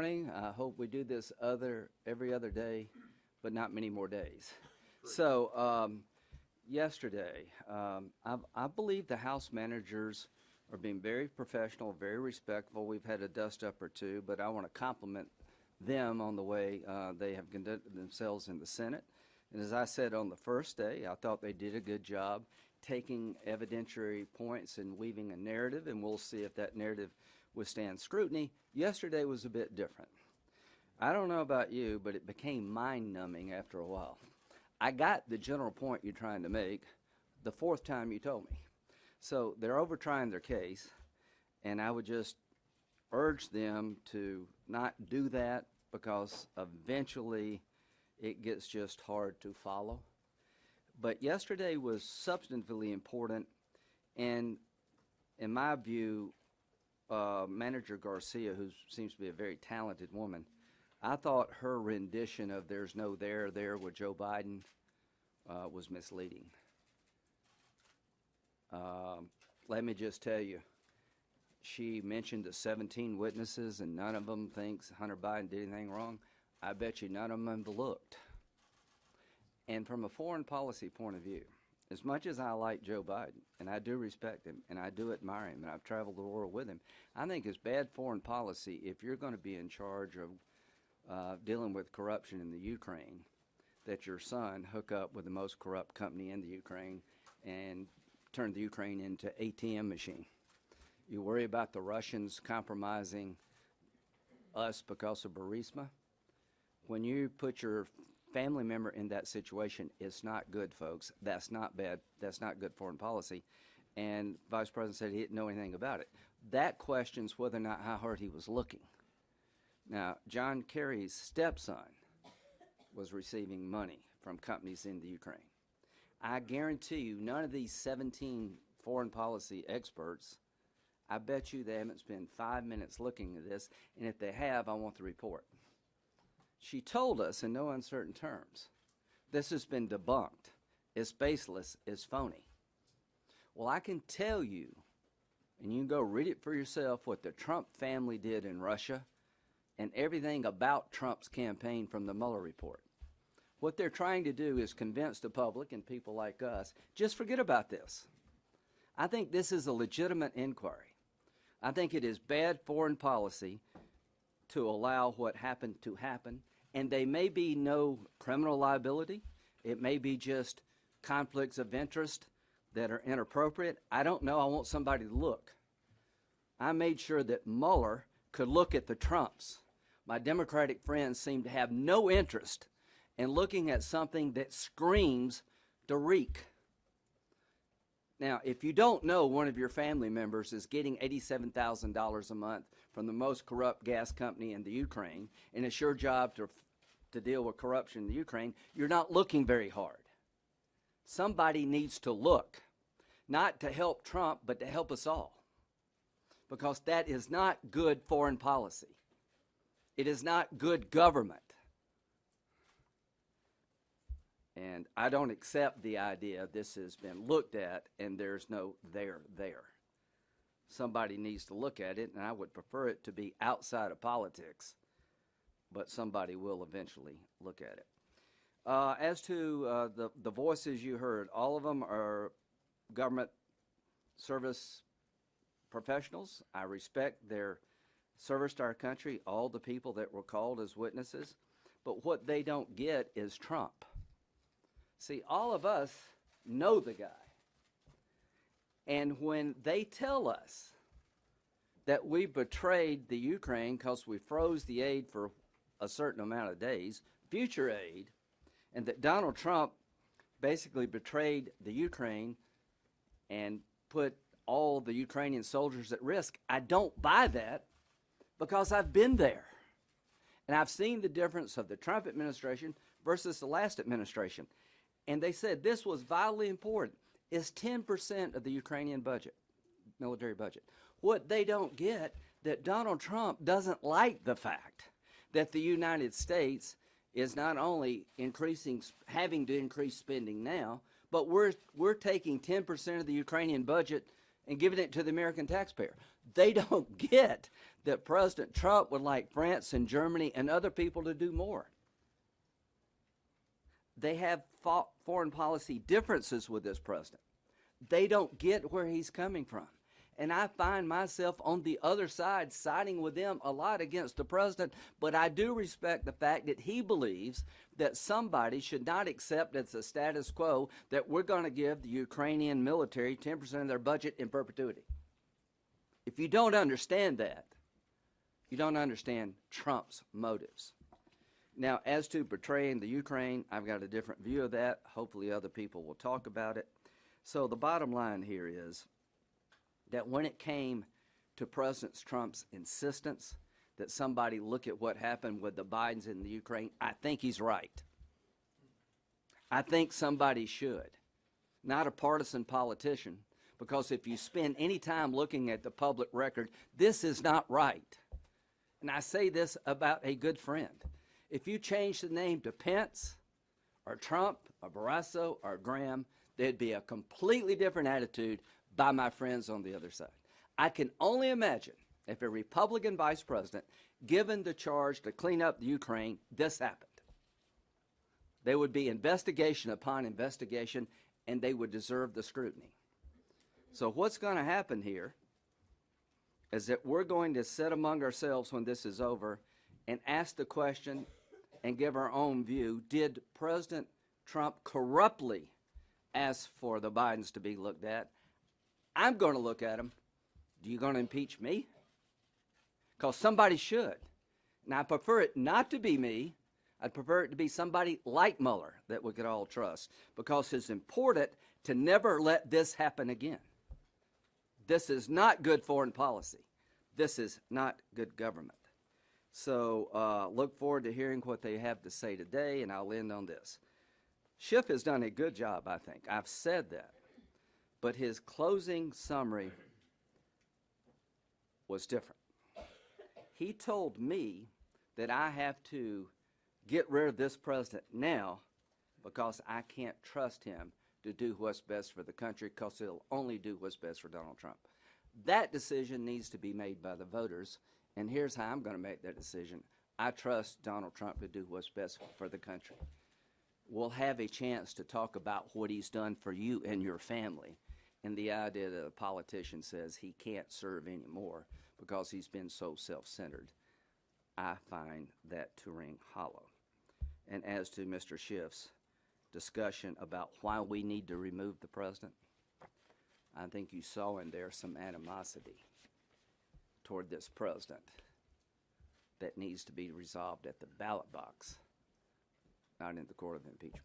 morning. I hope we do this every other day, but not many more days. So yesterday, I believe the House managers are being very professional, very respectful. We've had a dust-up or two, but I want to compliment them on the way they have conducted themselves in the Senate. And as I said on the first day, I thought they did a good job taking evidentiary points and weaving a narrative, and we'll see if that narrative withstands scrutiny. Yesterday was a bit different. I don't know about you, but it became mind-numbing after a while. I got the general point you're trying to make the fourth time you told me. So they're over-trying their case, and I would just urge them to not do that because eventually it gets just hard to follow. But yesterday was substantively important, and in my view, Manager Garcia, who seems to be a very talented woman, I thought her rendition of "there's no there" with Joe Biden was misleading. Let me just tell you, she mentioned the 17 witnesses and none of them thinks Hunter Biden did anything wrong. I bet you none of them have looked. And from a foreign policy point of view, as much as I like Joe Biden, and I do respect him, and I do admire him, and I've traveled the world with him, I think it's bad foreign policy if you're going to be in charge of dealing with corruption in the Ukraine, that your son hook up with the most corrupt company in the Ukraine and turn the Ukraine into ATM machine. You worry about the Russians compromising us because of Burisma. When you put your family member in that situation, it's not good, folks. That's not bad. That's not good foreign policy. And Vice President said he didn't know anything about it. That questions whether or not how hard he was looking. Now, John Kerry's stepson was receiving money from companies in the Ukraine. I guarantee you none of these 17 foreign policy experts, I bet you they haven't spent 5 minutes looking at this, and if they have, I want the report. She told us in no uncertain terms, this has been debunked, it's baseless, it's phony. Well, I can tell you, and you can go read it for yourself, what the Trump family did in Russia and everything about Trump's campaign from the Mueller report. What they're trying to do is convince the public and people like us, just forget about this. I think this is a legitimate inquiry. I think it is bad foreign policy to allow what happened to happen, and they may be no criminal liability. It may be just conflicts of interest that are inappropriate. I don't know. I want somebody to look. I made sure that Mueller could look at the Trumps. My Democratic friends seem to have no interest in looking at something that screams to reek. Now, if you don't know one of your family members is getting $87,000 a month from the most corrupt gas company in the Ukraine, and it's your job to deal with corruption in the Ukraine, you're not looking very hard. Somebody needs to look, not to help Trump, but to help us all, because that is not good foreign policy. It is not good government. And I don't accept the idea this has been looked at and there's no there. Somebody needs to look at it, and I would prefer it to be outside of politics, but somebody will eventually look at it. As to the voices you heard, all of them are government service professionals. I respect their service to our country, all the people that were called as witnesses, but what they don't get is Trump. See, all of us know the guy. And when they tell us that we betrayed the Ukraine because we froze the aid for a certain amount of days, future aid, and that Donald Trump basically betrayed the Ukraine and put all the Ukrainian soldiers at risk, I don't buy that because I've been there. And I've seen the difference of the Trump administration versus the last administration. And they said this was vitally important. It's 10% of the Ukrainian budget, military budget. What they don't get, that Donald Trump doesn't like the fact that the United States is not only having to increase spending now, but we're taking 10% of the Ukrainian budget and giving it to the American taxpayer. They don't get that President Trump would like France and Germany and other people to do more. They have foreign policy differences with this president. They don't get where he's coming from. And I find myself on the other side siding with them a lot against the president, but I do respect the fact that he believes that somebody should not accept as a status quo that we're going to give the Ukrainian military 10% of their budget in perpetuity. If you don't understand that, you don't understand Trump's motives. Now, as to betraying the Ukraine, I've got a different view of that. Hopefully other people will talk about it. So the bottom line here is that when it came to President Trump's insistence that somebody look at what happened with the Bidens in the Ukraine, I think he's right. I think somebody should, not a partisan politician, because if you spend any time looking at the public record, this is not right. And I say this about a good friend. If you change the name to Pence or Trump or Burisma or Graham, there'd be a completely different attitude by my friends on the other side. I can only imagine if a Republican vice president given the charge to clean up the Ukraine, this happened. There would be investigation upon investigation, and they would deserve the scrutiny. So what's going to happen here is that we're going to sit among ourselves when this is over and ask the question and give our own view. Did President Trump corruptly ask for the Bidens to be looked at? I'm going to look at them. Are you going to impeach me? Because somebody should. And I prefer it not to be me. I'd prefer it to be somebody like Mueller that we could all trust, because it's important to never let this happen again. This is not good foreign policy. This is not good government. So look forward to hearing what they have to say today, and I'll end on this. Schiff has done a good job, I think. I've said that. But his closing summary was different. He told me that I have to get rid of this president now because I can't trust him to do what's best for the country, because he'll only do what's best for Donald Trump. That decision needs to be made by the voters, and here's how I'm going to make that decision. I trust Donald Trump to do what's best for the country. We'll have a chance to talk about what he's done for you and your family, and the idea that a politician says he can't serve anymore because he's been so self-centered. I find that to ring hollow. And as to Mr. Schiff's discussion about why we need to remove the president, I think you saw in there some animosity toward this president that needs to be resolved at the ballot box, not in the court of impeachment.